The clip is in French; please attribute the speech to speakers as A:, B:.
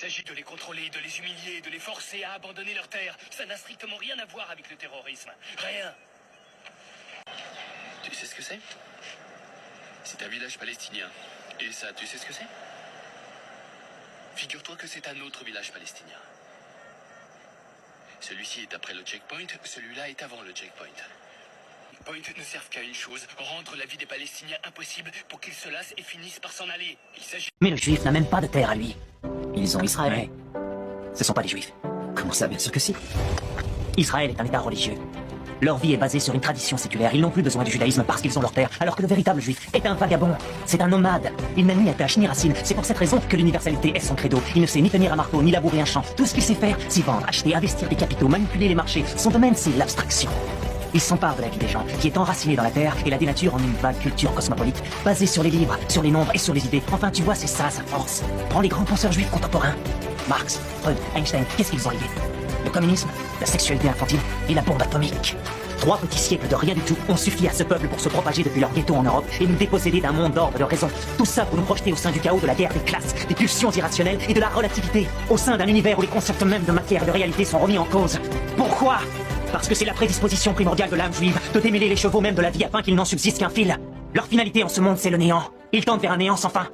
A: s'agit de les contrôler, de les humilier, de les forcer à abandonner leur terre. Ça n'a strictement rien à voir avec le terrorisme. Rien.
B: Tu sais ce que c'est? C'est un village palestinien. Et ça, tu sais ce que c'est? Figure-toi que c'est un autre village palestinien. Celui-ci est après le checkpoint, celui-là est avant le checkpoint. Point ne servent qu'à une chose, rendre la vie des Palestiniens impossible pour qu'ils se lassent et finissent par s'en aller. Il s'agit...
C: Mais le juif n'a même pas de terre à lui. Ils ont Israël. Ce sont pas des juifs.
D: Comment ça, bien sûr que si.
C: Israël est un état religieux. Leur vie est basée sur une tradition séculaire. Ils n'ont plus besoin du judaïsme parce qu'ils ont leur terre, alors que le véritable juif est un vagabond. C'est un nomade. Il n'a ni attache ni racine. C'est pour cette raison que l'universalité est son credo. Il ne sait ni tenir un marteau, ni labourer un champ. Tout ce qu'il sait faire, c'est vendre, acheter, investir des capitaux, manipuler les marchés. Son domaine, c'est l'abstraction. Il s'empare de la vie des gens, qui est enracinée dans la terre et la dénature en une vague culture cosmopolite, basée sur les livres, sur les nombres et sur les idées. Enfin, tu vois, c'est ça sa force. Prends les grands penseurs juifs contemporains. Marx, Freud, Einstein, qu'est-ce qu'ils ont lié? Le communisme, la sexualité infantile et la bombe atomique. 3 petits siècles de rien du tout ont suffi à ce peuple pour se propager depuis leur ghetto en Europe et nous déposséder d'un monde d'ordre de raison. Tout ça pour nous projeter au sein du chaos de la guerre des classes, des pulsions irrationnelles et de la relativité. Au sein d'un univers où les concepts mêmes de matière et de réalité sont remis en cause. Pourquoi? Parce que c'est la prédisposition primordiale de l'âme juive de démêler les chevaux même de la vie afin qu'il n'en subsiste qu'un fil. Leur finalité en ce monde, c'est le néant. Ils tendent vers un néant sans fin.